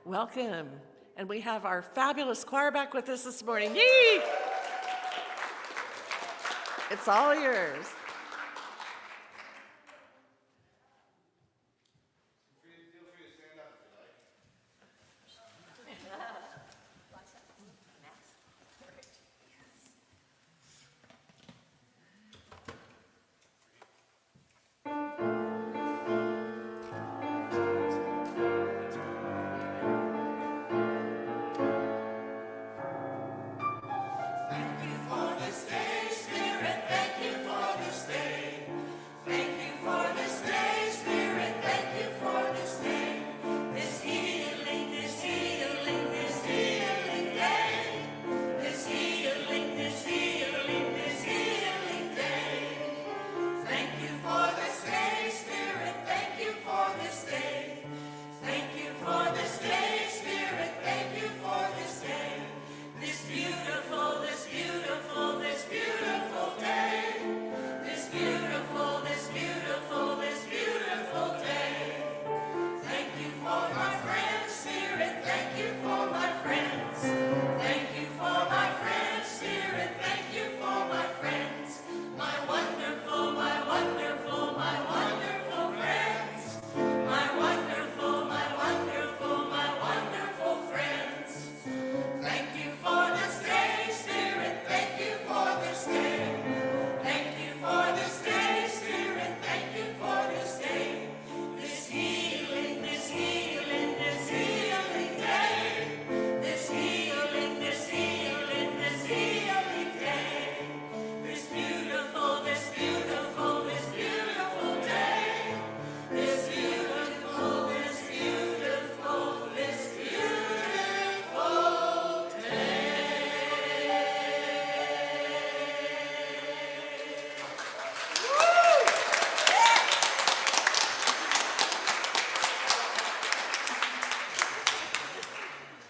Welcome. And we have our fabulous choir back with us this morning. Yee! It's all yours.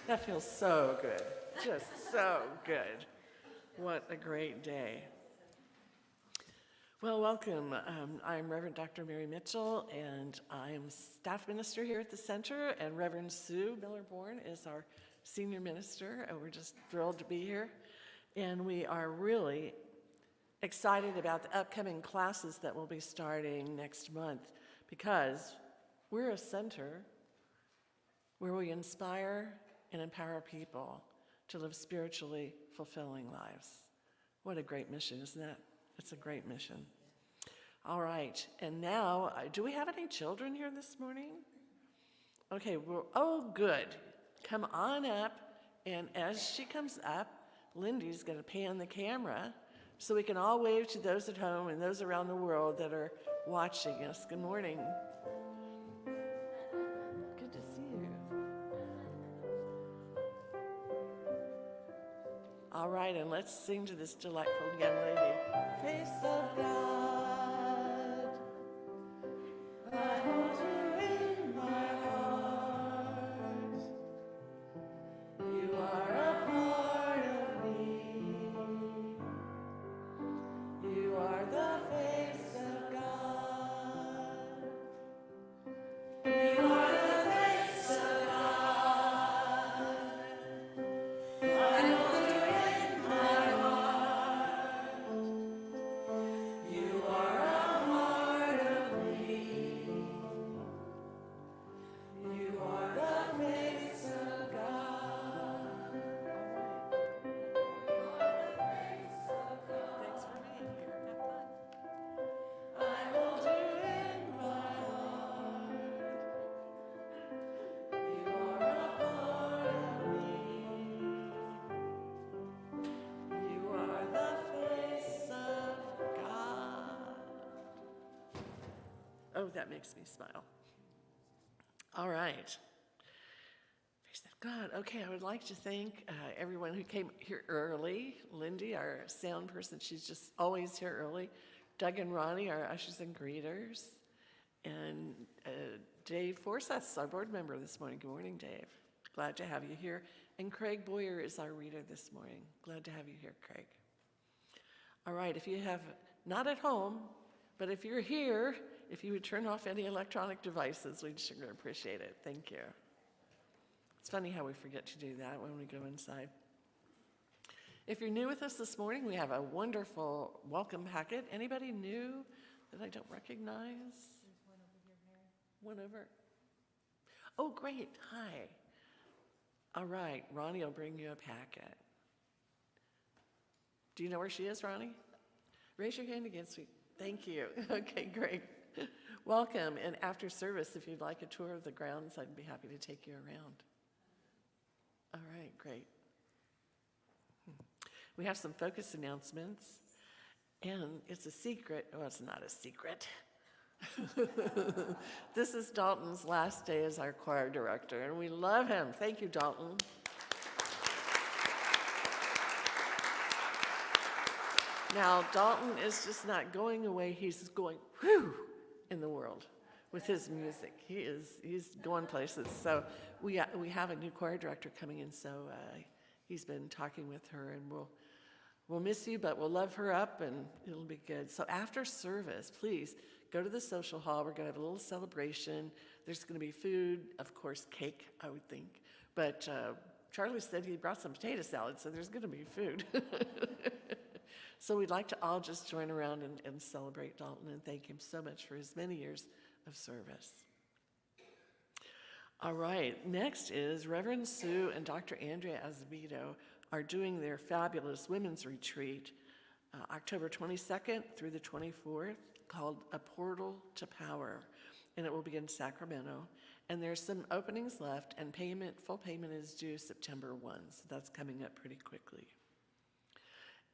That feels so good, just so good. What a great day. Well, welcome. I'm Reverend Dr. Mary Mitchell, and I'm staff minister here at the center, and Reverend Sue MillerBorn is our senior minister, and we're just thrilled to be here. And we are really excited about the upcoming classes that will be starting next month, because we're a center where we inspire and empower people to live spiritually fulfilling lives. What a great mission, isn't it? It's a great mission. All right, and now, do we have any children here this morning? Okay, oh, good. Come on up, and as she comes up, Lindy's going to pan the camera so we can all wave to those at home and those around the world that are watching us. Good morning. Good to see you. All right, and let's sing to this delightful young lady. Face of God, I hold you in my heart. You are a part of me. You are the face of God. You are the face of God. I hold you in my heart. You are a part of me. You are the face of God. You are the face of God. Thanks for being here. Have fun. I hold you in my heart. You are a part of me. You are the face of God. Oh, that makes me smile. All right. Face of God. Okay, I would like to thank everyone who came here early. Lindy, our sound person, she's just always here early. Doug and Ronnie, our ushers and greeters. And Dave Forsyth, our board member this morning. Good morning, Dave. Glad to have you here. And Craig Boyer is our reader this morning. Glad to have you here, Craig. All right, if you have, not at home, but if you're here, if you would turn off any electronic devices, we'd sure appreciate it. Thank you. It's funny how we forget to do that when we go inside. If you're new with us this morning, we have a wonderful welcome packet. Anybody new that I don't recognize? There's one over here, Mary. One over. Oh, great. Hi. All right. Ronnie will bring you a packet. Do you know where she is, Ronnie? Raise your hand again, sweet. Thank you. Okay, great. Welcome. And after service, if you'd like a tour of the grounds, I'd be happy to take you around. All right, great. We have some focus announcements, and it's a secret. Well, it's not a secret. This is Dalton's last day as our choir director, and we love him. Thank you, Dalton. Now, Dalton is just not going away. He's going whew in the world with his music. He's going places. So we have a new choir director coming in, so he's been talking with her, and we'll miss you, but we'll love her up, and it'll be good. So after service, please go to the social hall. We're going to have a little celebration. There's going to be food, of course, cake, I would think. But Charlie said he brought some potato salad, so there's going to be food. So we'd like to all just join around and celebrate Dalton and thank him so much for his many years of service. All right, next is Reverend Sue and Dr. Andrea Azevedo are doing their fabulous women's retreat October 22nd through the 24th called A Portal to Power, and it will be in Sacramento. And there's some openings left, and full payment is due September 1, so that's coming up pretty quickly.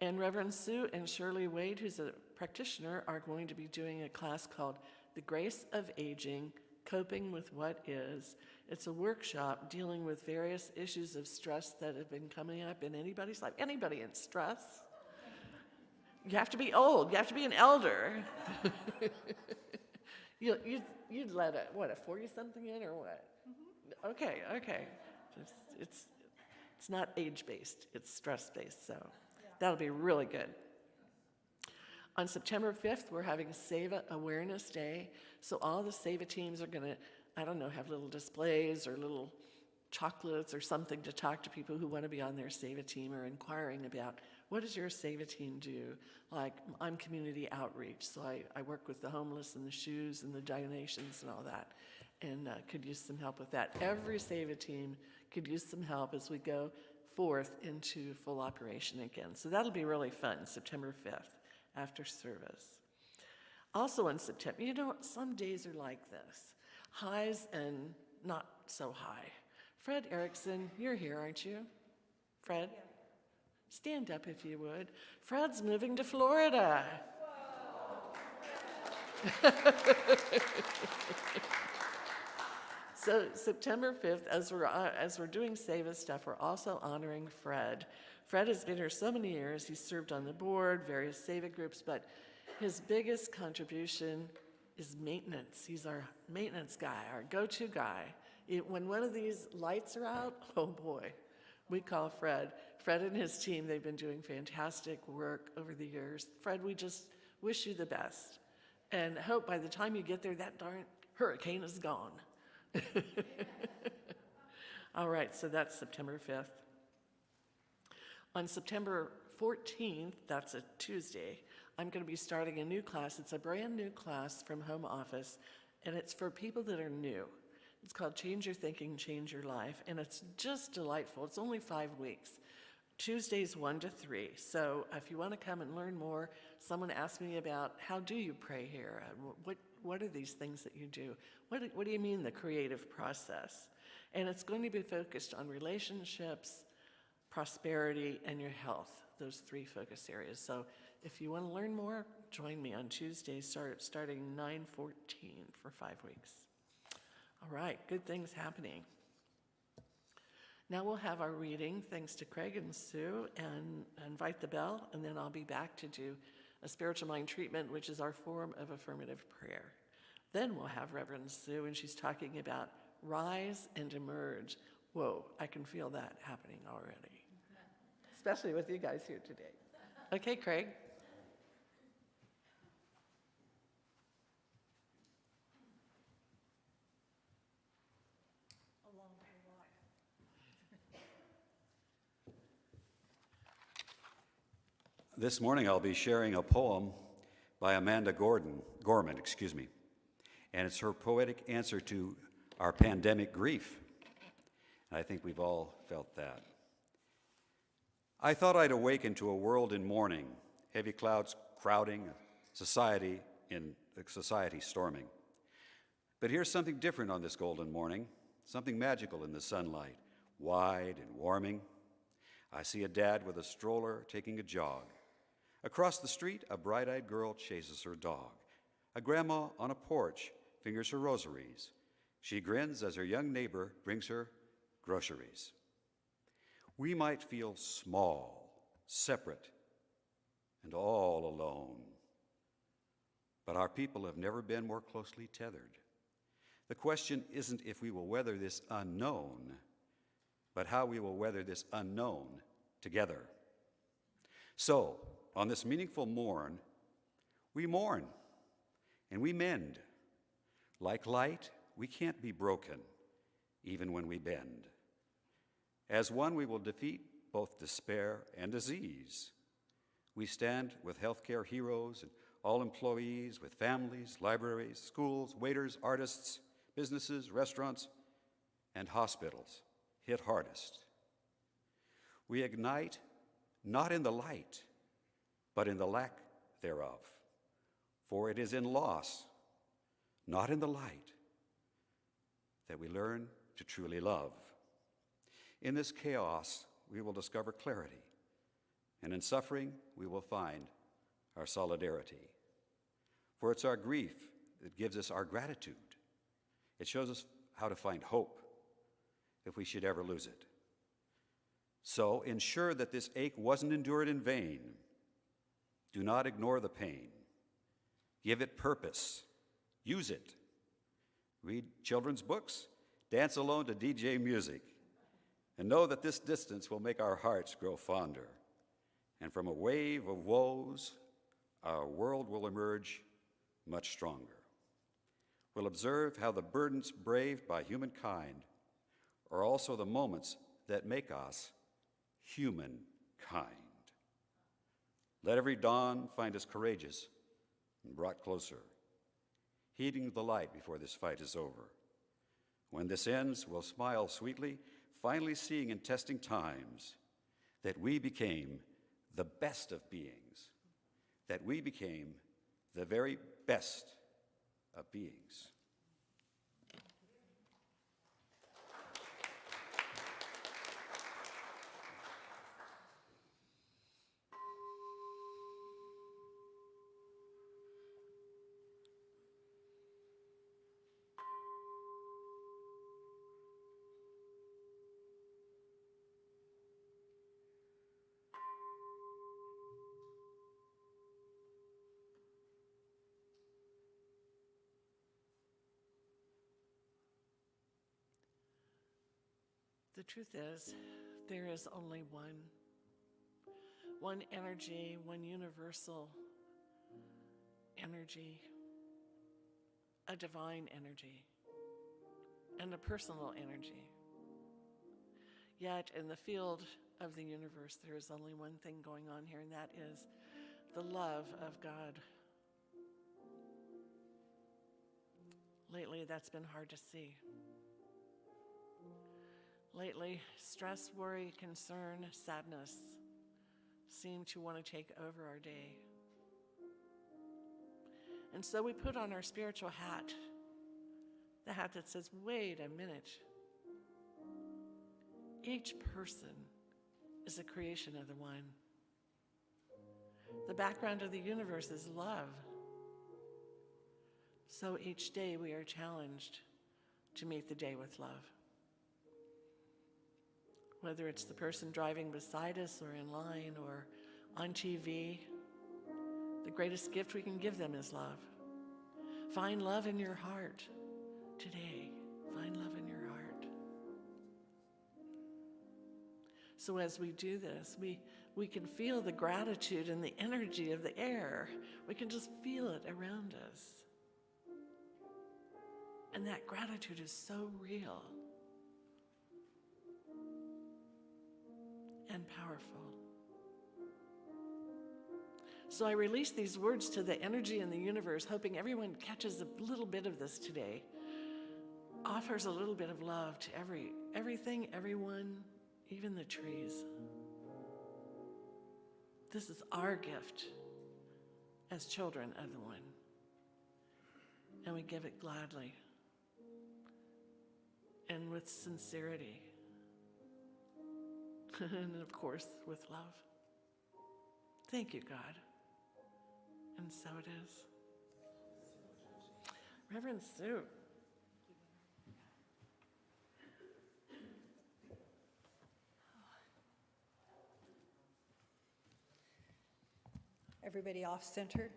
And Reverend Sue and Shirley Wade, who's a practitioner, are going to be doing a class called The Grace of Aging, Coping with What Is. It's a workshop dealing with various issues of stress that have been coming up in anybody's life. Anybody in stress? You have to be old. You have to be an elder. You'd let a 40-something in or what? Mm-hmm. Okay. It's not age-based. It's stress-based, so that'll be really good. On September 5th, we're having SEVA Awareness Day. So all the SEVA teams are going to, have little displays or little chocolates or something to talk to people who want to be on their SEVA team or inquiring about what does your SEVA team do? Like, I'm community outreach, so I work with the homeless and the shoes and the donations and all that, and could use some help with that. Every SEVA team could use some help as we go forth into full operation again. So that'll be really fun, September 5th, after service. Also in September, some days are like this, highs and not so high. Fred Erickson, you're here, aren't you? Fred? Yeah. Stand up if you would. Fred's moving to Florida. So September 5th, as we're doing SEVA stuff, we're also honoring Fred. Fred has been here so many years. He's served on the board, various SEVA groups, but his biggest contribution is maintenance. He's our maintenance guy, our go-to guy. When one of these lights are out, oh boy, we call Fred. Fred and his team, they've been doing fantastic work over the years. Fred, we just wish you the best and hope by the time you get there, that darn hurricane is gone. All right, so that's September 5th. On September 14th, that's a Tuesday, I'm going to be starting a new class. It's a brand new class from home office, and it's for people that are new. It's called Change Your Thinking, Change Your Life, and it's just delightful. It's only 5 weeks. Tuesdays 1 to 3. So if you want to come and learn more, someone asked me about how do you pray here? What are these things that you do? What do you mean the creative process? And it's going to be focused on relationships, prosperity, and your health, those 3 focus areas. So if you want to learn more, join me on Tuesdays starting 9/14 for 5 weeks. All right, good things happening. Now we'll have our reading, thanks to Craig and Sue, and invite the bell, and then I'll be back to do a spiritual mind treatment, which is our form of affirmative prayer. Then we'll have Reverend Sue, and she's talking about rise and emerge. Whoa, I can feel that happening already, especially with you guys here today. Okay, Craig. This morning I'll be sharing a poem by Amanda Gorman, and it's her poetic answer to our pandemic grief. I think we've all felt that. I thought I'd awaken to a world in mourning, heavy clouds crowding, society storming. But here's something different on this golden morning, something magical in the sunlight, wide and warming. I see a dad with a stroller taking a jog. Across the street, a bright-eyed girl chases her dog. A grandma on a porch fingers her rosaries. She grins as her young neighbor brings her groceries. We might feel small, separate, and all alone. But our people have never been more closely tethered. The question isn't if we will weather this unknown, but how we will weather this unknown together. So, on this meaningful morn, we mourn and we mend. Like light, we can't be broken, even when we bend. As one, we will defeat both despair and disease. We stand with healthcare heroes and all employees, with families, libraries, schools, waiters, artists, businesses, restaurants, and hospitals hit hardest. We ignite not in the light, but in the lack thereof. For it is in loss, not in the light, that we learn to truly love. In this chaos, we will discover clarity, and in suffering, we will find our solidarity. For it's our grief that gives us our gratitude. It shows us how to find hope if we should ever lose it. So ensure that this ache wasn't endured in vain. Do not ignore the pain. Give it purpose. Use it. Read children's books. Dance alone to DJ music. And know that this distance will make our hearts grow fonder. And from a wave of woes, our world will emerge much stronger. We'll observe how the burdens braved by humankind are also the moments that make us humankind. Let every dawn find us courageous and brought closer, heeding the light before this fight is over. When this ends, we'll smile sweetly, finally seeing in testing times that we became the best of beings, that we became the very best of beings. The truth is, there is only one energy, one universal energy, a divine energy, and a personal energy. Yet in the field of the universe, there is only one thing going on here, and that is the love of God. Lately, that's been hard to see. Lately, stress, worry, concern, sadness seem to want to take over our day. And so we put on our spiritual hat, the hat that says, wait a minute. Each person is a creation of the one. The background of the universe is love. So each day we are challenged to meet the day with love. Whether it's the person driving beside us or in line or on TV, the greatest gift we can give them is love. Find love in your heart today. Find love in your heart. So as we do this, we can feel the gratitude and the energy of the air. We can just feel it around us. And that gratitude is so real and powerful. So I release these words to the energy in the universe, hoping everyone catches a little bit of this today. Offers a little bit of love to everything, everyone, even the trees. This is our gift as children of the One. And we give it gladly and with sincerity. And of course, with love. Thank you, God. And so it is. Reverend Sue. Everybody off center?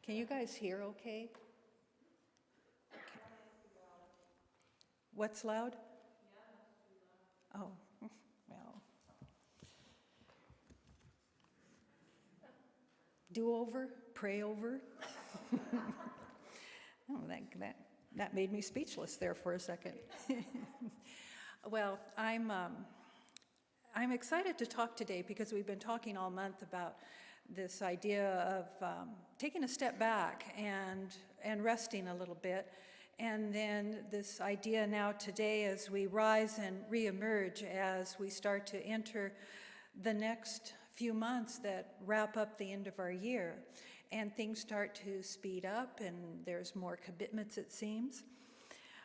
Can you guys hear okay? What's loud? Oh, well. Do over, pray over. Oh, that made me speechless there for a second. Well, I'm excited to talk today because we've been talking all month about this idea of taking a step back and resting a little bit. And then this idea now today as we rise and reemerge as we start to enter the next few months that wrap up the end of our year. And things start to speed up and there's more commitments, it seems.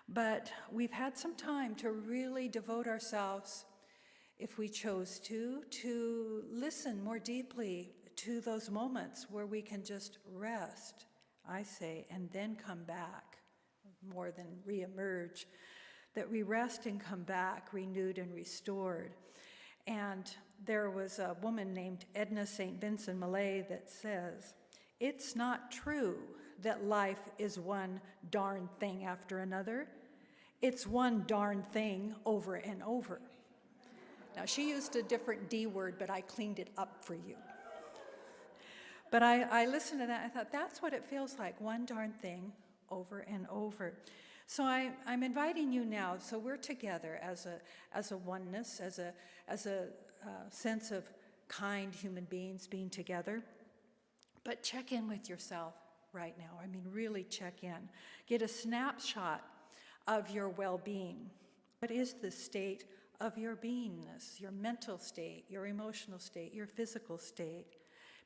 But we've had some time to really devote ourselves, if we chose to listen more deeply to those moments where we can just rest, I say, and then come back, more than reemerge, that we rest and come back renewed and restored. And there was a woman named Edna St. Vincent Millay that says, "It's not true that life is one darn thing after another. It's one darn thing over and over." Now, she used a different D word, but I cleaned it up for you. But I listened to that, I thought, that's what it feels like, one darn thing over and over. So I'm inviting you now, so we're together as a oneness, as a sense of kind human beings being together. But check in with yourself right now. I mean, really check in. Get a snapshot of your well-being. What is the state of your beingness, your mental state, your emotional state, your physical state?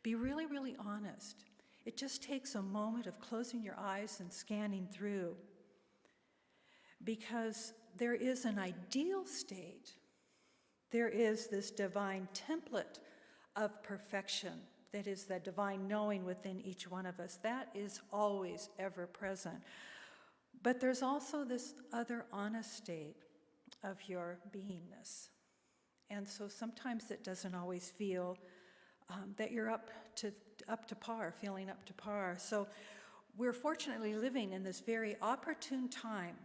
Be really, really honest. It just takes a moment of closing your eyes and scanning through, because there is an ideal state. There is this divine template of perfection that is the divine knowing within each one of us. That is always ever present. But there's also this other honest state of your beingness. And so sometimes it doesn't always feel that you're up to par, feeling up to par. So we're fortunately living in this very opportune time,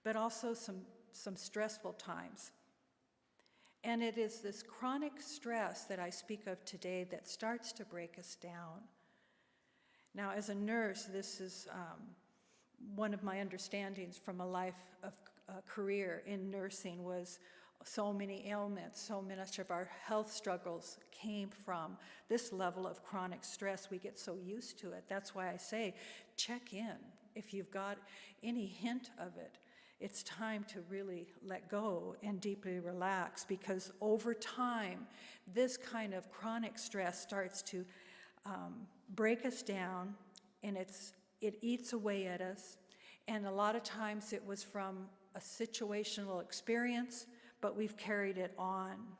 but also some stressful times. And it is this chronic stress that I speak of today that starts to break us down. Now, as a nurse, this is one of my understandings from a life of career in nursing was so many ailments, so much of our health struggles came from this level of chronic stress. We get so used to it. That's why I say, check in. If you've got any hint of it, it's time to really let go and deeply relax, because over time, this kind of chronic stress starts to break us down, and it eats away at us. And a lot of times it was from a situational experience, but we've carried it on.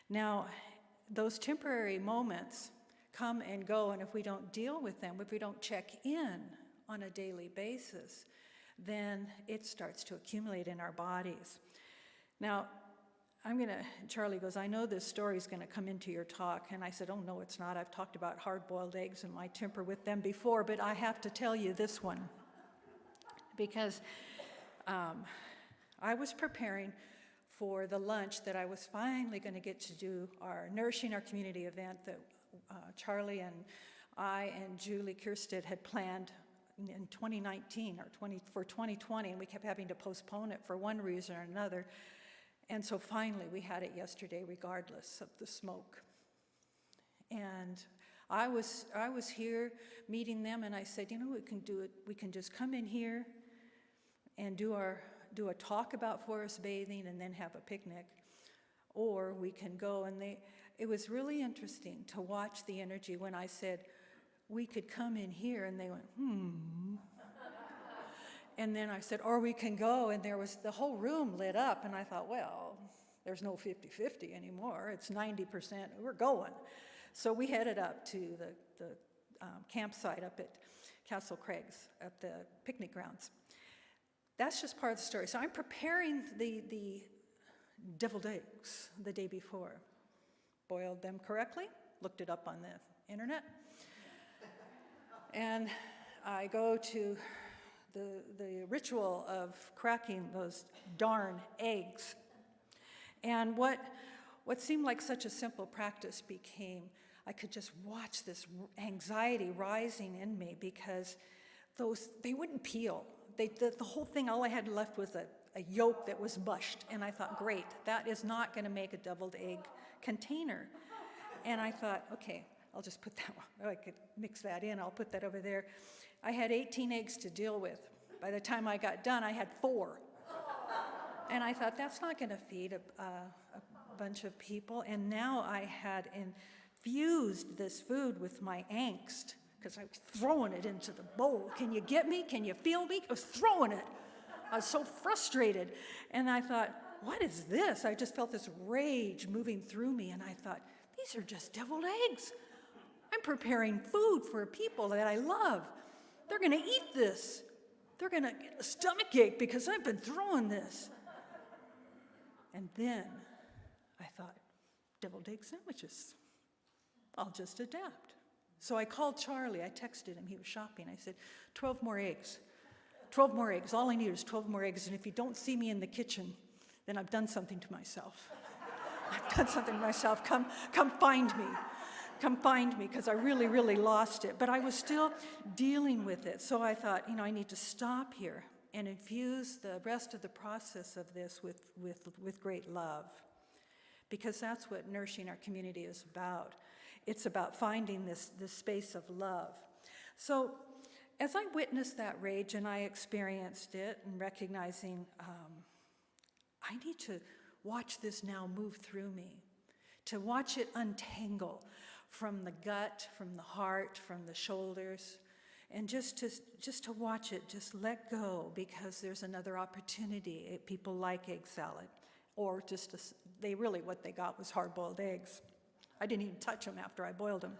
Now, those temporary moments come and go, and if we don't deal with them, if we don't check in on a daily basis, then it starts to accumulate in our bodies. Now, Charlie goes, "I know this story's gonna come into your talk." And I said, "Oh, no, it's not. I've talked about hard-boiled eggs and my temper with them before, but I have to tell you this one. Because I was preparing for the lunch that I was finally gonna get to do, our Nourishing Our Community event that Charlie and I and Julie Kirstead had planned in 2019 or for 2020, and we kept having to postpone it for one reason or another. And so finally, we had it yesterday, regardless of the smoke. And I was here meeting them, and I said, you know, we can do it. We can just come in here and do a talk about forest bathing and then have a picnic, or we can go. And it was really interesting to watch the energy when I said we could come in here, and they went, And then I said, or we can go, and there was the whole room lit up, and I thought, well, there's no 50-50 anymore. It's 90%. We're going. So we headed up to the campsite up at Castle Craig's, at the picnic grounds. That's just part of the story. So I'm preparing the deviled eggs the day before. Boiled them correctly, looked it up on the internet. And I go to the ritual of cracking those darn eggs. And what seemed like such a simple practice became, I could just watch this anxiety rising in me because they wouldn't peel. The whole thing, all I had left was a yolk that was mushed. And I thought, great, that is not going to make a deviled egg container. And I thought, okay, I'll just put that one. I could mix that in. I'll put that over there. I had 18 eggs to deal with. By the time I got done, I had 4. And I thought, that's not going to feed a bunch of people. And now I had infused this food with my angst, because I was throwing it into the bowl. Can you get me? Can you feel me? I was throwing it. I was so frustrated. And I thought, what is this? I just felt this rage moving through me. And I thought, these are just deviled eggs. I'm preparing food for people that I love. They're going to eat this. They're going to get a stomach ache because I've been throwing this. And then I thought, deviled egg sandwiches. I'll just adapt. So I called Charlie. I texted him. He was shopping. I said, 12 more eggs. 12 more eggs. All I need is 12 more eggs. And if you don't see me in the kitchen, then I've done something to myself. I've done something to myself. Come find me. Come find me, because I really, really lost it. But I was still dealing with it. So I thought, I need to stop here and infuse the rest of the process of this with great love, because that's what nourishing our community is about. It's about finding this space of love. So as I witnessed that rage and I experienced it and recognizing I need to watch this now move through me, to watch it untangle from the gut, from the heart, from the shoulders, and just to watch it just let go, because there's another opportunity. People like egg salad, or what they got was hard-boiled eggs. I didn't even touch them after I boiled them.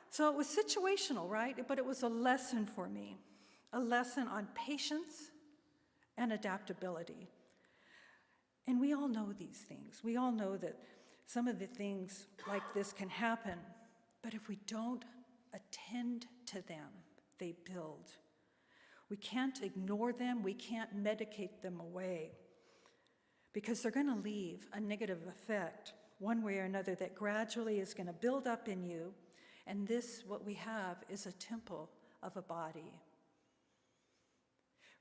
So it was situational, right? But it was a lesson for me, a lesson on patience and adaptability. And we all know these things. We all know that some of the things like this can happen, but if we don't attend to them, they build. We can't ignore them. We can't medicate them away, because they're going to leave a negative effect one way or another that gradually is going to build up in you. And what we have is a temple of a body.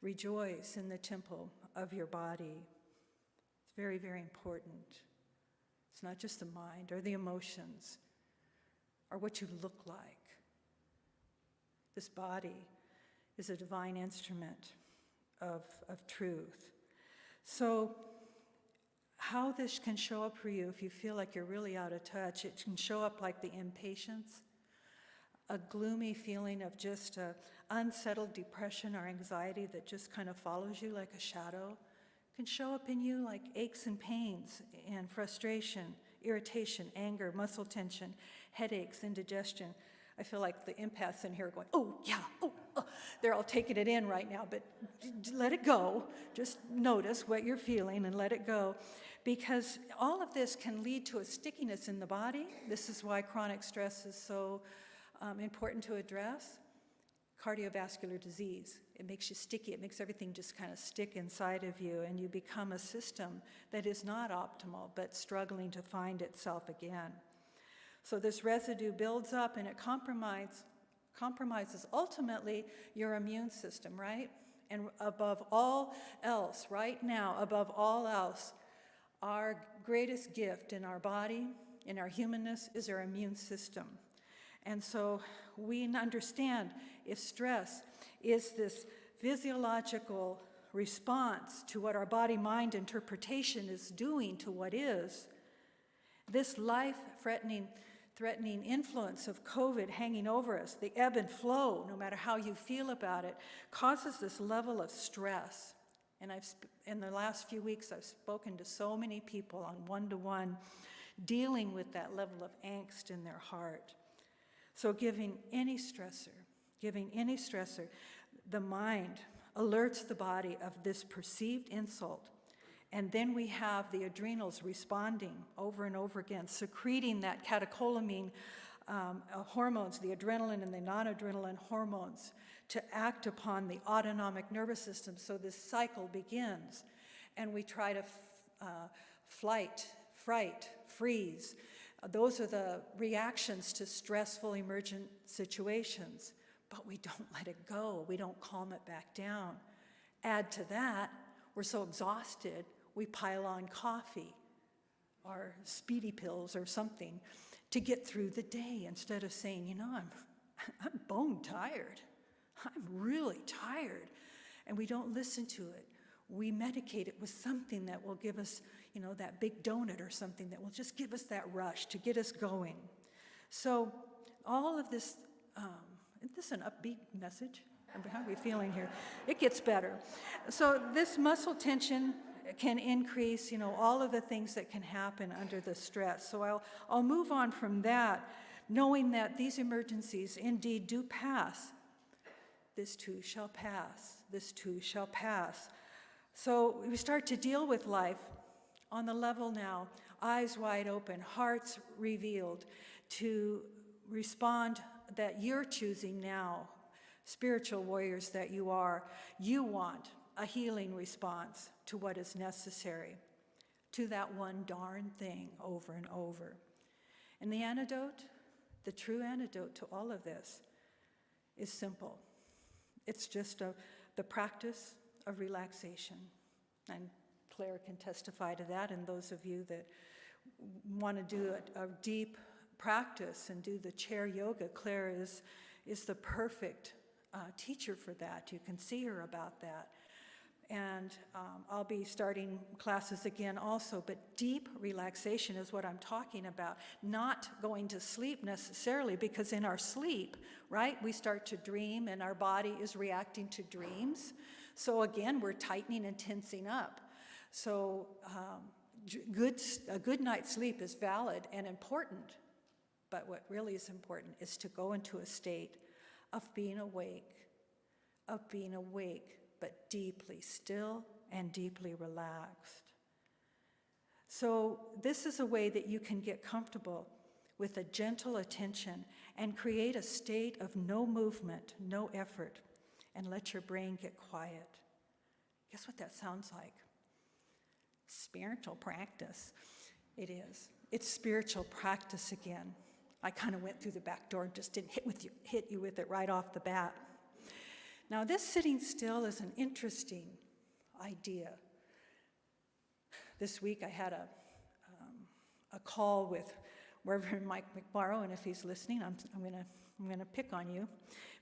Rejoice in the temple of your body. It's very, very important. It's not just the mind or the emotions or what you look like. This body is a divine instrument of truth. So how this can show up for you, if you feel like you're really out of touch, it can show up like the impatience, a gloomy feeling of just unsettled depression or anxiety that just kind of follows you like a shadow. It can show up in you like aches and pains and frustration, irritation, anger, muscle tension, headaches, indigestion. I feel like the empaths in here are going, oh, yeah, oh. They're all taking it in right now, but let it go. Just notice what you're feeling and let it go, because all of this can lead to a stickiness in the body. This is why chronic stress is so important to address. Cardiovascular disease. It makes you sticky. It makes everything just kind of stick inside of you, and you become a system that is not optimal, but struggling to find itself again. So this residue builds up, and it compromises ultimately your immune system, right? And above all else, right now, above all else, Our greatest gift in our body, in our humanness, is our immune system. And so we understand if stress is this physiological response to what our body-mind interpretation is doing to what is, this life-threatening influence of COVID hanging over us, the ebb and flow, no matter how you feel about it, causes this level of stress. And in the last few weeks, I've spoken to so many people on one-to-one dealing with that level of angst in their heart. So giving any stressor, the mind alerts the body of this perceived insult. And then we have the adrenals responding over and over again, secreting that catecholamine hormones, the adrenaline and the non-adrenaline hormones, to act upon the autonomic nervous system. So this cycle begins, and we try to flight, fright, freeze. Those are the reactions to stressful emergent situations, but we don't let it go. We don't calm it back down. Add to that, we're so exhausted, we pile on coffee or speedy pills or something to get through the day instead of saying, you know, I'm bone tired. I'm really tired. And we don't listen to it. We medicate it with something that will give us, you know, that big donut or something that will just give us that rush to get us going. So all of this, is this an upbeat message? How are we feeling here? It gets better. So this muscle tension can increase, you know, all of the things that can happen under the stress. So I'll move on from that, knowing that these emergencies indeed do pass. This too shall pass. This too shall pass. So we start to deal with life on the level now, eyes wide open, hearts revealed, to respond that you're choosing now, spiritual warriors that you are. You want a healing response to what is necessary, to that one darn thing over and over. And the antidote, the true antidote to all of this, is simple. It's just the practice of relaxation. And Claire can testify to that, and those of you that want to do a deep practice and do the chair yoga, Claire is the perfect teacher for that. You can see her about that. And I'll be starting classes again also, but deep relaxation is what I'm talking about. Not going to sleep necessarily, because in our sleep, right, we start to dream and our body is reacting to dreams. So again, we're tightening and tensing up. So a good night's sleep is valid and important, but what really is important is to go into a state of being awake, but deeply still and deeply relaxed. So this is a way that you can get comfortable with a gentle attention and create a state of no movement, no effort, and let your brain get quiet. Guess what that sounds like? Spiritual practice. It is. It's spiritual practice again. I kind of went through the back door and just didn't hit you with it right off the bat. Now, this sitting still is an interesting idea. This week I had a call with Reverend Mike McMorrow, and if he's listening, I'm gonna pick on you.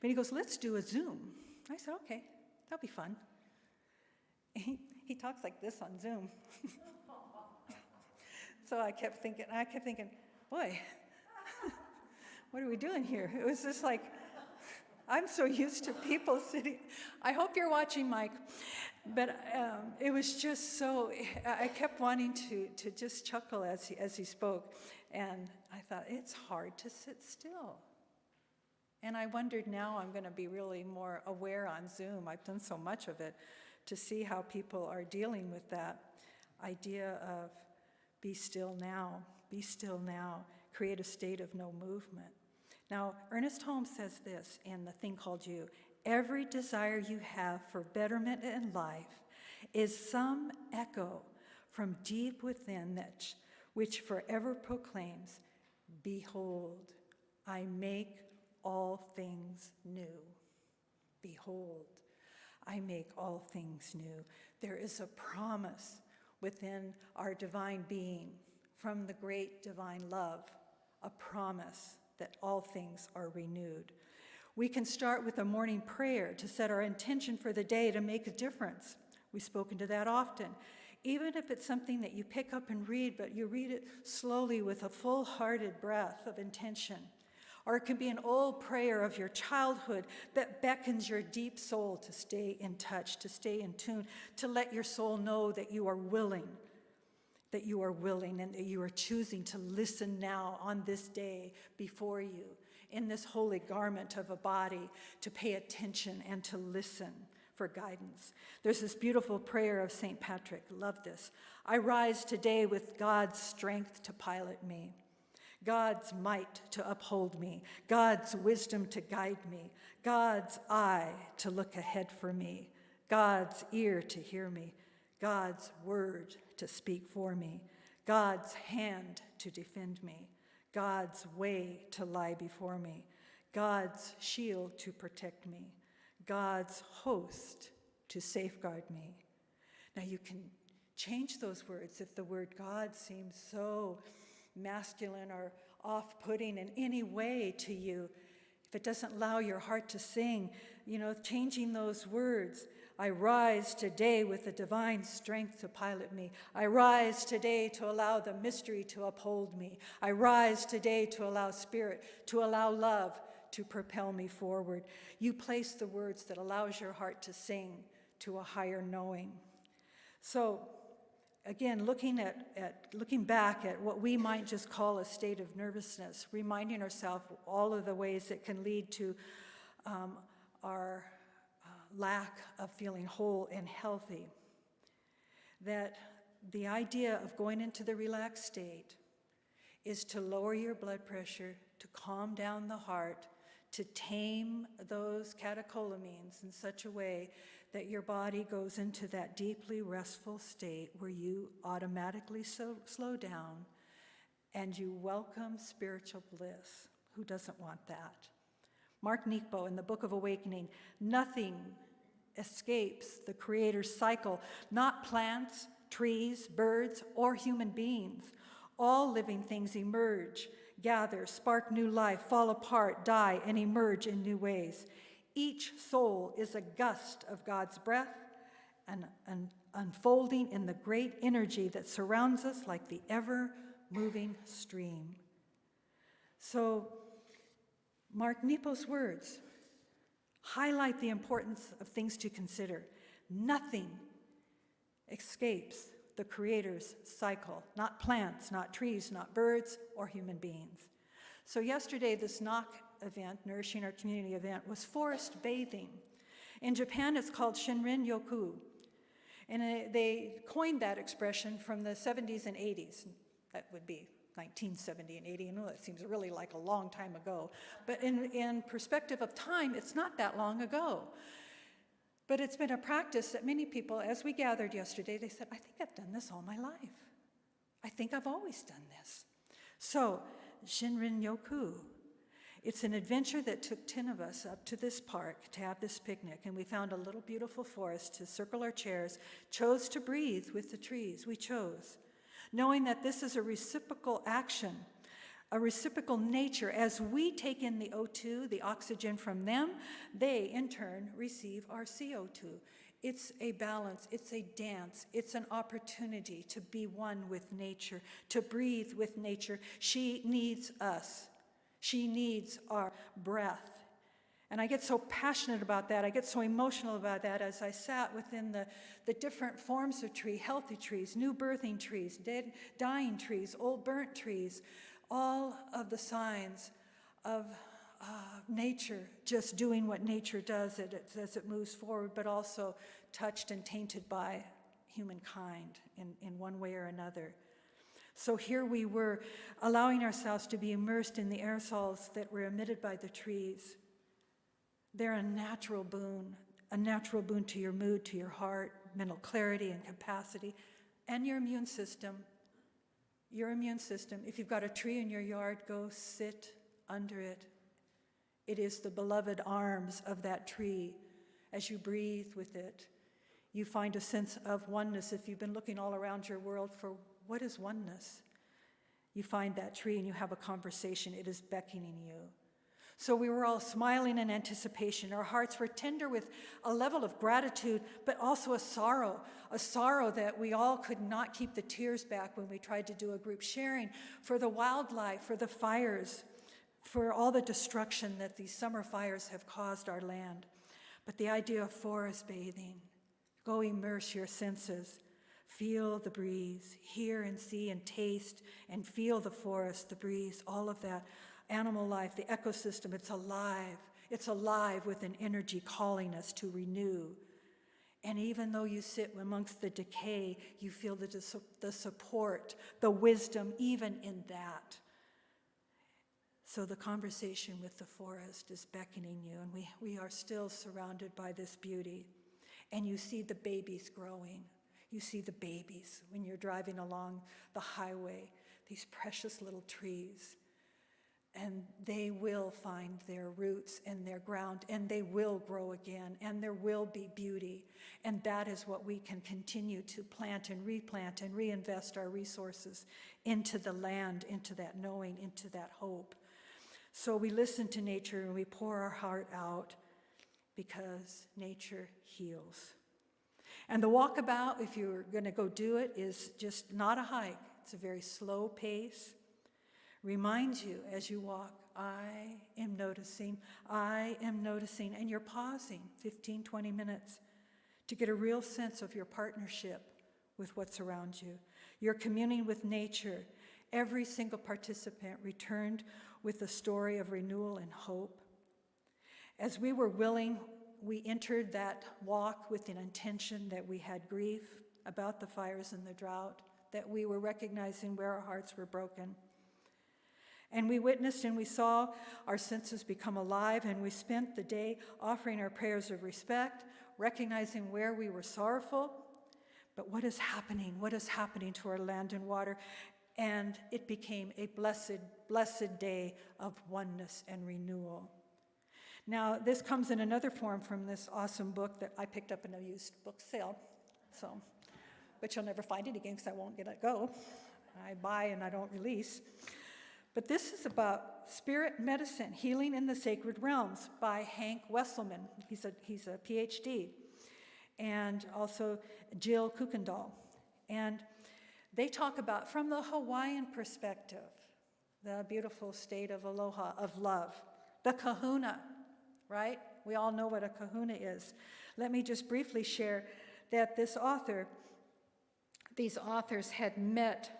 But he goes, "Let's do a Zoom." I said, "Okay, that'll be fun." He talks like this on Zoom. So I kept thinking, boy, what are we doing here? It was just like, I'm so used to people sitting. I hope you're watching, Mike. But it was just so, I kept wanting to just chuckle as he spoke. And I thought, it's hard to sit still. And I wondered, now I'm going to be really more aware on Zoom. I've done so much of it, to see how people are dealing with that idea of be still now, create a state of no movement. Now, Ernest Holmes says this in the thing called You: every desire you have for betterment in life is some echo from deep within that which forever proclaims, behold, I make all things new. Behold, I make all things new. There is a promise within our divine being, from the great divine love, a promise that all things are renewed. We can start with a morning prayer to set our intention for the day to make a difference. We've spoken to that often. Even if it's something that you pick up and read, but you read it slowly with a full-hearted breath of intention. Or it can be an old prayer of your childhood that beckons your deep soul to stay in touch, to stay in tune, to let your soul know that you are willing and that you are choosing to listen now on this day before you, in this holy garment of a body, to pay attention and to listen for guidance. There's this beautiful prayer of St. Patrick. Love this. I rise today with God's strength to pilot me, God's might to uphold me, God's wisdom to guide me, God's eye to look ahead for me, God's ear to hear me, God's word to speak for me, God's hand to defend me, God's way to lie before me, God's shield to protect me, God's host to safeguard me. Now you can change those words if the word God seems so masculine or off-putting in any way to you. If it doesn't allow your heart to sing, changing those words. I rise today with the divine strength to pilot me. I rise today to allow the mystery to uphold me. I rise today to allow spirit, to allow love to propel me forward. You place the words that allows your heart to sing to a higher knowing. So, again, looking back at what we might just call a state of nervousness, reminding ourselves all of the ways that can lead to our lack of feeling whole and healthy, that the idea of going into the relaxed state is to lower your blood pressure, to calm down the heart, to tame those catecholamines in such a way that your body goes into that deeply restful state where you automatically slow down and you welcome spiritual bliss. Who doesn't want that? Mark Nepo in the Book of Awakening, nothing escapes the Creator's cycle, not plants, trees, birds, or human beings. All living things emerge, gather, spark new life, fall apart, die, and emerge in new ways. Each soul is a gust of God's breath and unfolding in the great energy that surrounds us like the ever-moving stream. So, Mark Nepo's words highlight the importance of things to consider. Nothing escapes the Creator's cycle, not plants, not trees, not birds, or human beings. So yesterday, this knock event, Nourishing Our Community event, was forest bathing. In Japan, it's called Shinrin-yoku. And they coined that expression from the 70s and 80s. That would be 1970 and 80. I know that seems really like a long time ago. But in perspective of time, it's not that long ago. But it's been a practice that many people, as we gathered yesterday, they said, I think I've done this all my life. I think I've always done this. So, Shinrin-yoku. It's an adventure that took 10 of us up to this park to have this picnic, and we found a little beautiful forest to circle our chairs, chose to breathe with the trees. We chose, knowing that this is a reciprocal action, a reciprocal nature. As we take in the O2, the oxygen from them, they in turn receive our CO2. It's a balance, it's a dance, it's an opportunity to be one with nature, to breathe with nature. She needs us. She needs our breath. And I get so passionate about that, I get so emotional about that as I sat within the different forms of tree, healthy trees, new birthing trees, dead, dying trees, old burnt trees, all of the signs of nature just doing what nature does as it moves forward, but also touched and tainted by humankind in one way or another. So here we were, allowing ourselves to be immersed in the aerosols that were emitted by the trees. They're a natural boon to your mood, to your heart, mental clarity and capacity, and your immune system. Your immune system. If you've got a tree in your yard, go sit under it. It is the beloved arms of that tree as you breathe with it. You find a sense of oneness. If you've been looking all around your world for what is oneness, you find that tree and you have a conversation. It is beckoning you. So we were all smiling in anticipation. Our hearts were tender with a level of gratitude, but also a sorrow that we all could not keep the tears back when we tried to do a group sharing for the wildlife, for the fires, for all the destruction that these summer fires have caused our land. But the idea of forest bathing, go immerse your senses, feel the breeze, hear and see and taste and feel the forest, the breeze, all of that. Animal life, the ecosystem, it's alive. It's alive with an energy calling us to renew. And even though you sit amongst the decay, you feel the support, the wisdom, even in that. So the conversation with the forest is beckoning you, and we are still surrounded by this beauty. And you see the babies growing. You see the babies when you're driving along the highway, these precious little trees. And they will find their roots and their ground, and they will grow again, and there will be beauty. And that is what we can continue to plant and reinvest our resources into the land, into that knowing, into that hope. So we listen to nature and we pour our heart out because nature heals. And the walkabout, if you're going to go do it, is just not a hike. It's a very slow pace. Reminds you as you walk, I am noticing, and you're pausing 15, 20 minutes to get a real sense of your partnership with what's around you. You're communing with nature. Every single participant returned with a story of renewal and hope. As we were willing, we entered that walk with an intention that we had grief about the fires and the drought, that we were recognizing where our hearts were broken. And we witnessed and we saw our senses become alive, and we spent the day offering our prayers of respect, recognizing where we were sorrowful, but what is happening to our land and water. And it became a blessed, blessed day of oneness and renewal. Now, this comes in another form from this awesome book that I picked up in a used book sale, but you'll never find it again because I won't get it go. I buy and I don't release. But this is about spirit medicine, healing in the sacred realms by Hank Wesselmann. He's a PhD. And also Jill Kuykendall. And they talk about, from the Hawaiian perspective, the beautiful state of aloha, of love, the kahuna, right? We all know what a kahuna is. Let me just briefly share that these authors had met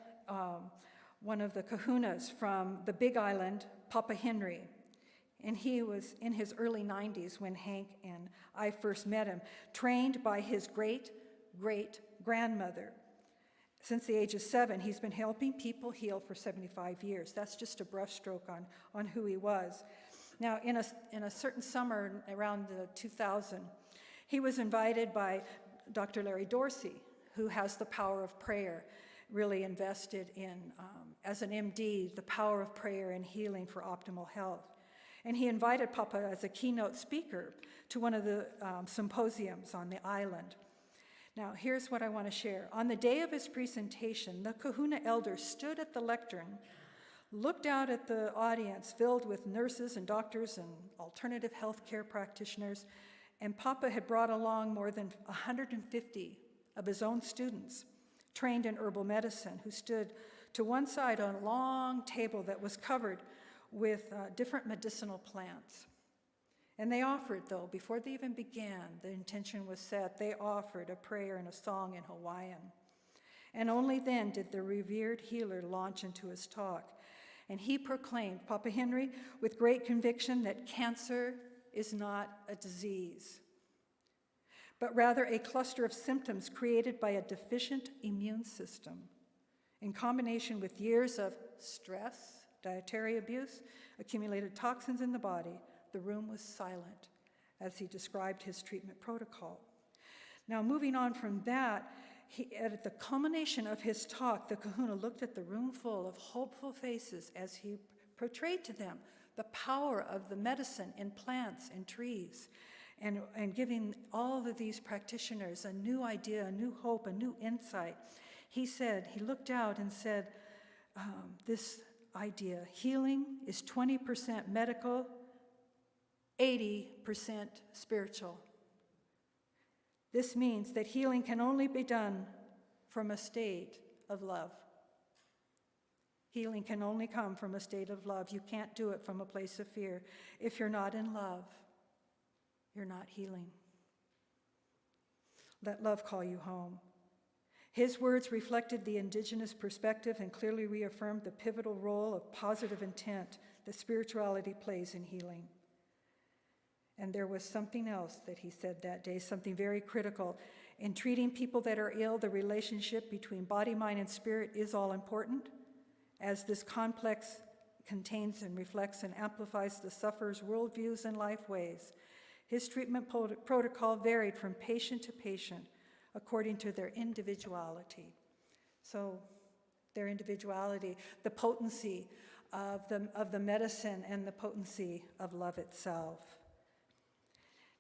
one of the kahunas from the Big Island, Papa Henry. And he was in his early 90s when Hank and I first met him, trained by his great-great-grandmother. Since the age of 7, he's been helping people heal for 75 years. That's just a brushstroke on who he was. Now, in a certain summer around 2000, he was invited by Dr. Larry Dorsey, who has the power of prayer, really invested in, as an MD, the power of prayer and healing for optimal health. And he invited Papa as a keynote speaker to one of the symposiums on the island. Now, here's what I want to share. On the day of his presentation, the kahuna elder stood at the lectern, looked out at the audience filled with nurses and doctors and alternative healthcare practitioners, and Papa had brought along more than 150 of his own students, trained in herbal medicine, who stood to one side on a long table that was covered with different medicinal plants. And they offered, though, before they even began, the intention was set, they offered a prayer and a song in Hawaiian. And only then did the revered healer launch into his talk. And he proclaimed, Papa Henry, with great conviction, that cancer is not a disease, but rather a cluster of symptoms created by a deficient immune system in combination with years of stress, dietary abuse, accumulated toxins in the body. The room was silent as he described his treatment protocol. Now, moving on from that, at the culmination of his talk, the kahuna looked at the room full of hopeful faces as he portrayed to them the power of the medicine in plants and trees. and giving all of these practitioners a new idea, a new hope, a new insight. He looked out and said, this idea, healing is 20% medical, 80% spiritual. This means that healing can only be done from a state of love. Healing can only come from a state of love. You can't do it from a place of fear. If you're not in love, you're not healing. Let love call you home. His words reflected the indigenous perspective and clearly reaffirmed the pivotal role of positive intent that spirituality plays in healing. And there was something else that he said that day, something very critical. In treating people that are ill, the relationship between body, mind, and spirit is all important, as this complex contains and reflects and amplifies the sufferer's worldviews and life ways. His treatment protocol varied from patient to patient according to their individuality. So their individuality, the potency of the medicine and the potency of love itself.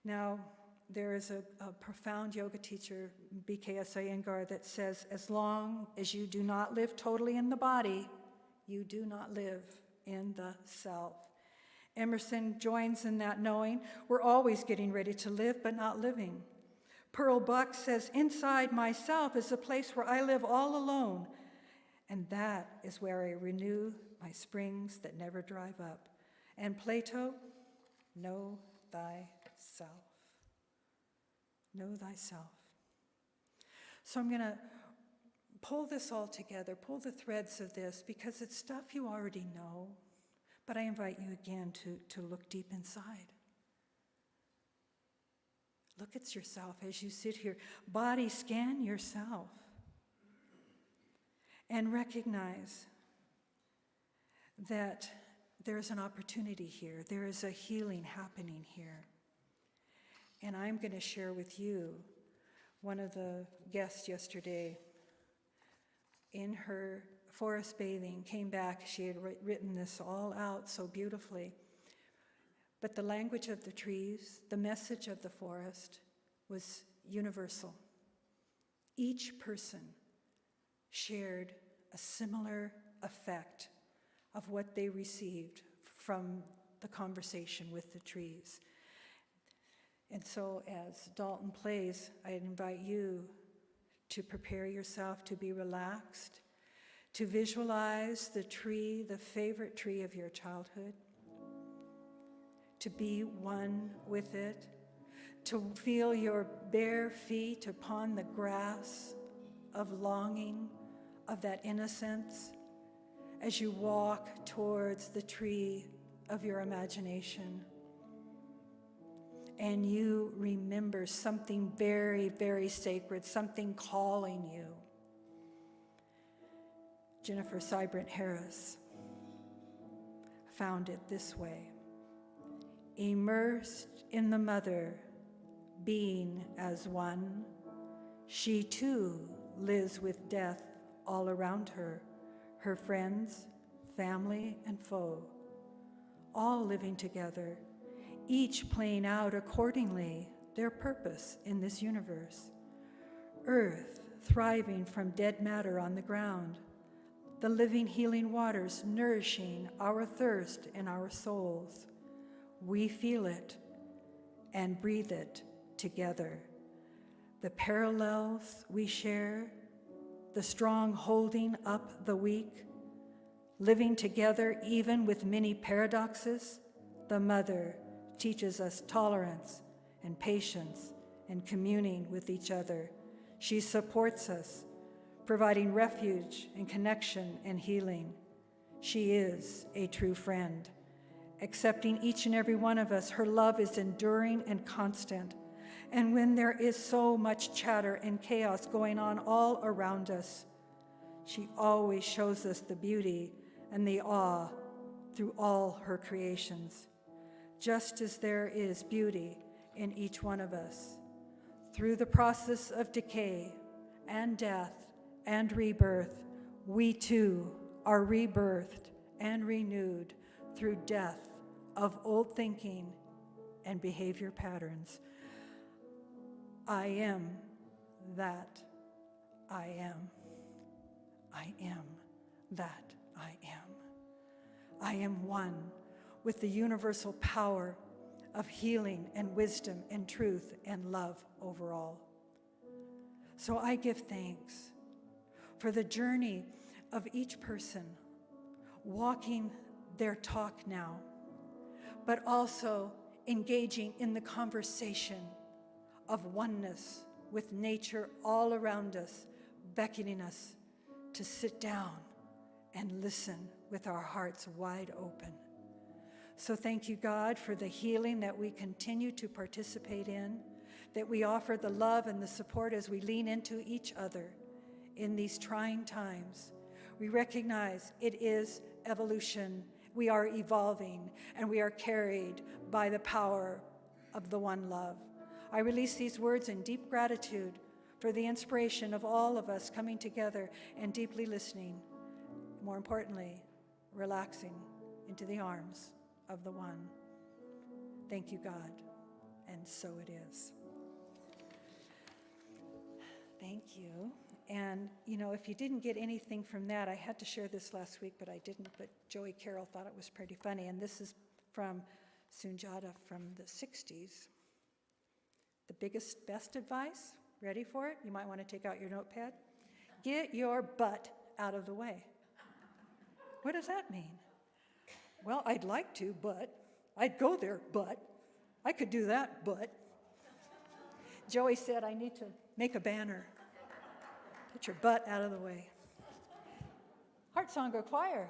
Now, there is a profound yoga teacher, B.K.S. Iyengar, that says, as long as you do not live totally in the body, you do not live in the self. Emerson joins in that knowing. We're always getting ready to live, but not living. Pearl Buck says, inside myself is a place where I live all alone, and that is where I renew my springs that never drive up. And Plato, know thyself. Know thyself. So I'm going to pull this all together, pull the threads of this, because it's stuff you already know, but I invite you again to look deep inside. Look at yourself as you sit here. Body scan yourself and recognize that there's an opportunity here. There is a healing happening here. And I'm going to share with you, one of the guests yesterday in her forest bathing came back. She had written this all out so beautifully. But the language of the trees, the message of the forest was universal. Each person shared a similar effect of what they received from the conversation with the trees. And so as Dalton plays, I invite you to prepare yourself to be relaxed, to visualize the tree, the favorite tree of your childhood, to be one with it, to feel your bare feet upon the grass of longing, of that innocence, as you walk towards the tree of your imagination. And you remember something very, very sacred, something calling you. Jennifer Sybrant Harris found it this way. Immersed in the mother, being as one, she too lives with death all around her, her friends, family, and foe, all living together, each playing out accordingly their purpose in this universe. Earth thriving from dead matter on the ground, the living healing waters nourishing our thirst and our souls. We feel it and breathe it together. The parallels we share, the strong holding up the weak, living together even with many paradoxes. The mother teaches us tolerance and patience and communing with each other. She supports us, providing refuge and connection and healing. She is a true friend. Accepting each and every one of us, her love is enduring and constant. And when there is so much chatter and chaos going on all around us, she always shows us the beauty and the awe through all her creations. Just as there is beauty in each one of us. Through the process of decay and death and rebirth, we too are rebirthed and renewed through death of old thinking and behavior patterns. I am that I am. I am that I am. I am one with the universal power of healing and wisdom and truth and love overall. So I give thanks for the journey of each person walking their talk now, but also engaging in the conversation of oneness with nature all around us, beckoning us to sit down and listen with our hearts wide open. So thank you, God, for the healing that we continue to participate in, that we offer the love and the support as we lean into each other in these trying times. We recognize it is evolution. We are evolving, and we are carried by the power of the one love. I release these words in deep gratitude for the inspiration of all of us coming together and deeply listening. More importantly, relaxing into the arms of the one. Thank you, God, and so it is. Thank you. And, if you didn't get anything from that, I had to share this last week, but I didn't. But Joey Carroll thought it was pretty funny. And this is from Sunjata from the 60s. The biggest, best advice, ready for it? You might want to take out your notepad. Get your butt out of the way. What does that mean? Well, I'd like to, but I'd go there, but I could do that, but. Joey said, I need to make a banner. Get your butt out of the way. Heart Sangha Choir.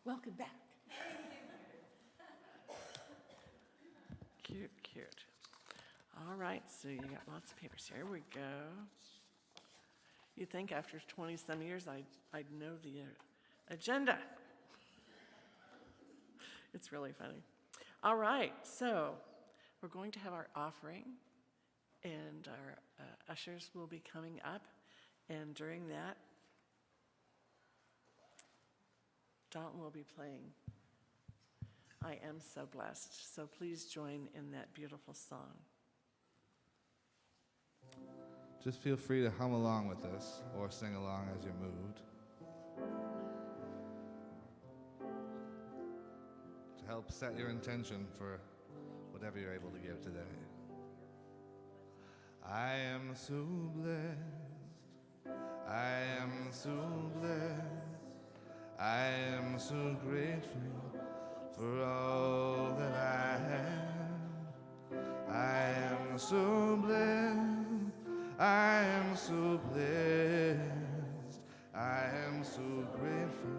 Welcome back. Cute, cute. All right, so you got lots of papers. Here we go. You'd think after 20-some years I'd know the agenda. It's really funny. All right, so we're going to have our offering, and our ushers will be coming up, and during that, Dalton will be playing I Am So Blessed. So please join in that beautiful song. Just feel free to hum along with us or sing along as you're moved. To help set your intention for whatever you're able to give today. I am so blessed. I am so blessed. I am so grateful for all that I have. I am so blessed. I am so blessed. I am so grateful.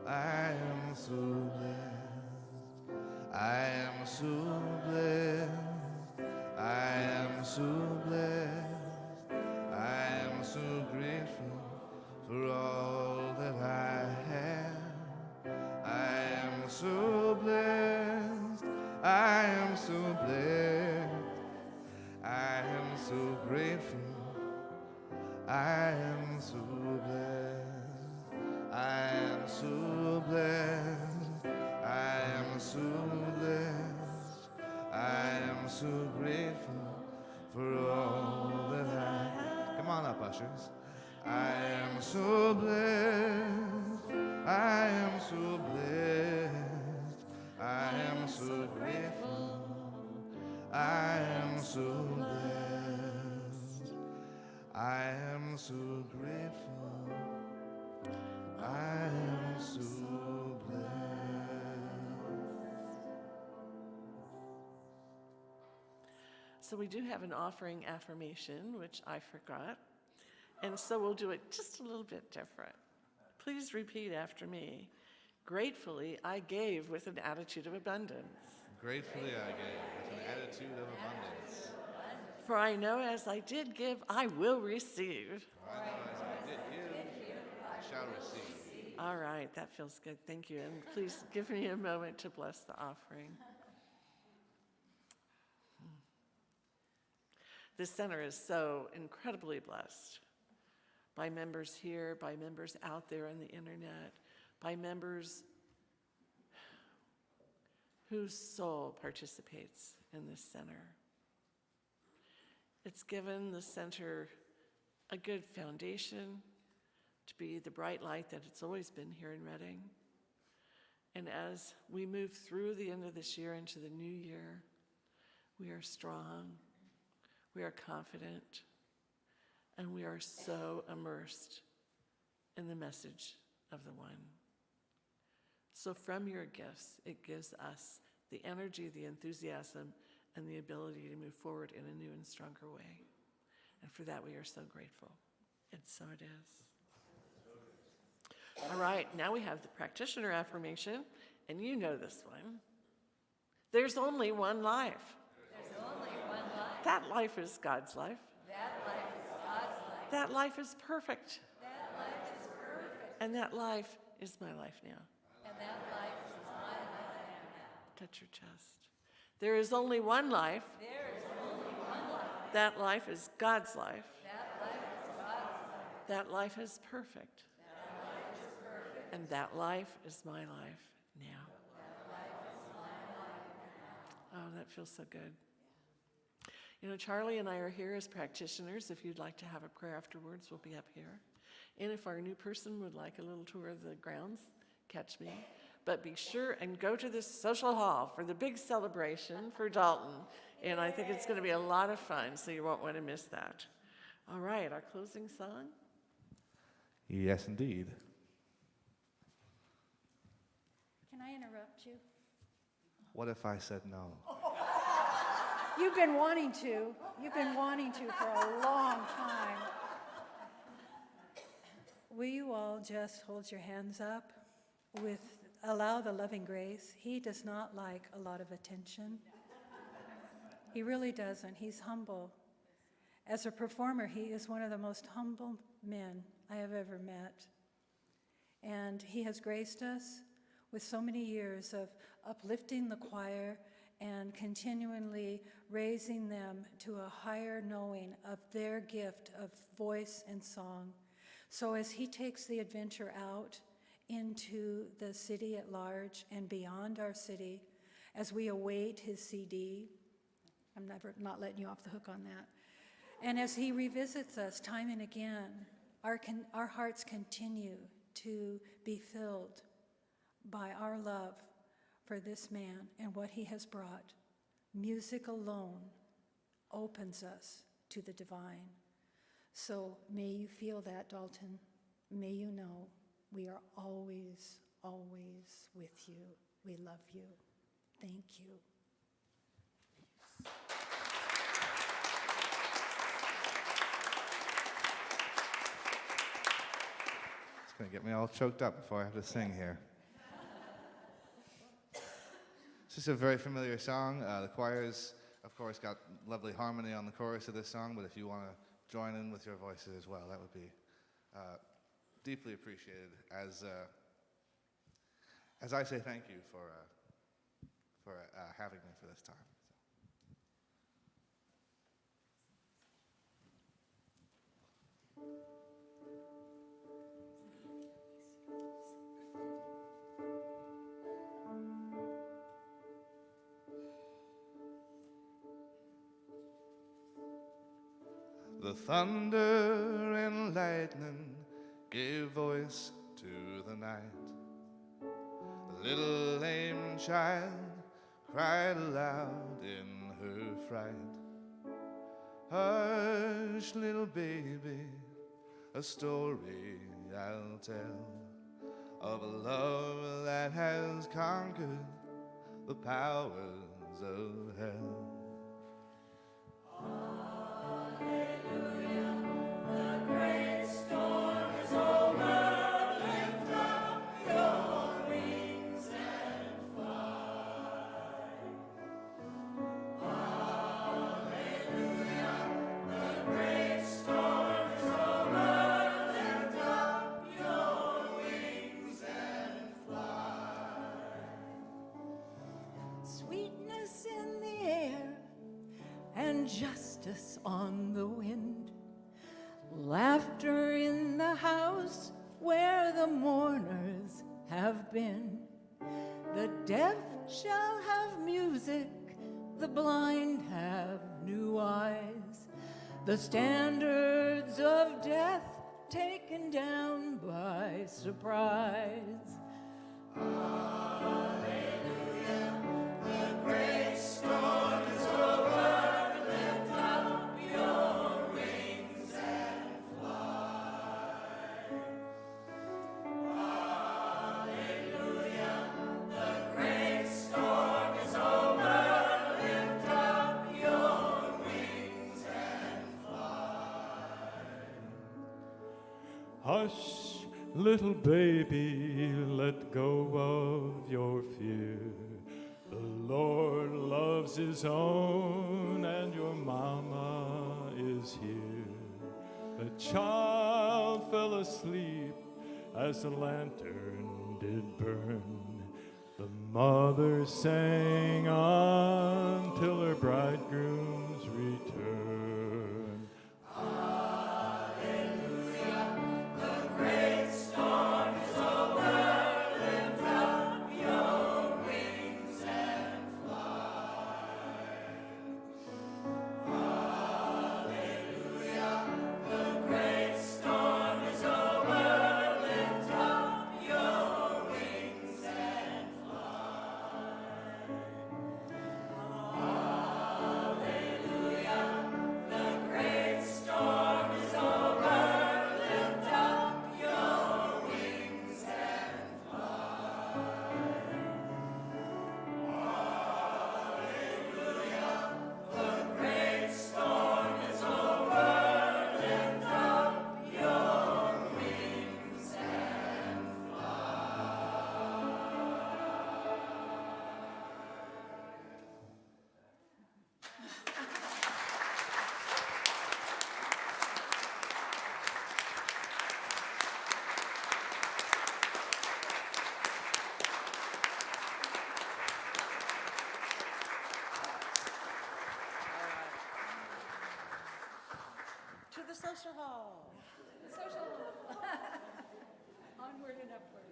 I am so blessed. I am so blessed. I am so blessed. I am so grateful for all that I have. I am so blessed. I am so blessed. I am so grateful. I am so blessed. I am so blessed. I am so blessed. I am so grateful for all that I have. Come on up, ushers. I am so blessed. I am so blessed. I am so grateful. I am so blessed. I am so grateful. I am so blessed. So we do have an offering affirmation, which I forgot. And so we'll do it just a little bit different. Please repeat after me. Gratefully, I gave with an attitude of abundance. Gratefully I gave with an attitude of abundance. For I know as I did give, I will receive. For I know as I did give, I shall receive. All right, that feels good. Thank you. And please give me a moment to bless the offering. This center is so incredibly blessed by members here, by members out there on the internet, by members whose soul participates in this center. It's given the center a good foundation to be the bright light that it's always been here in Reading. And as we move through the end of this year into the new year, we are strong, we are confident, and we are so immersed in the message of the One. So from your gifts, it gives us the energy, the enthusiasm, and the ability to move forward in a new and stronger way. And for that, we are so grateful. And so it is. All right, now we have the Practitioner Affirmation, and you know this one. There's only one life. There's only one life. That life is God's life. That life is God's life. That life is perfect. That life is perfect. And that life is my life now. And that life is my life now. Touch your chest. There is only one life. There is only one life. That life is God's life. That life is God's life. That life is perfect. That life is perfect. And that life is my life now. That life is my life now. Oh, that feels so good. You know, Charlie and I are here as practitioners. If you'd like to have a prayer afterwards, we'll be up here. And if our new person would like a little tour of the grounds, catch me. But be sure and go to this social hall for the big celebration for Dalton. And I think it's going to be a lot of fun, so you won't want to miss that. All right, our closing song. Yes, indeed. Can I interrupt you? What if I said no? You've been wanting to. You've been wanting to for a long time. Will you all just hold your hands up allow the loving grace. He does not like a lot of attention. He really doesn't. He's humble. As a performer, he is one of the most humble men I have ever met. And he has graced us with so many years of uplifting the choir and continually raising them to a higher knowing of their gift of voice and song. So as he takes the adventure out into the city at large and beyond our city, as we await his CD, I'm not letting you off the hook on that, and as he revisits us time and again, our hearts continue to be filled by our love for this man and what he has brought. Music alone opens us to the divine. So may you feel that, Dalton. May you know we are always, always with you. We love you. Thank you. It's going to get me all choked up before I have to sing here. It's just a very familiar song. The choir's, of course, got lovely harmony on the chorus of this song, but if you want to join in with your voices as well, that would be deeply appreciated. As I say thank you for having me for this time. The thunder and lightning gave voice to the night. The little lame child cried aloud in her fright. Hush, little baby, a story I'll tell of a love that has conquered the powers of hell. Sweetness in the air and justice on the wind, laughter in the house where the mourners have been. The deaf shall have music, the blind have new eyes, the standards of death taken down by surprise. Hush, little baby, let go of your fear. The Lord loves his own, and your mama is here. The child fell asleep as the lantern did burn. The mother sang on till her bridegroom's return. the social hall. Social. Onward and upward.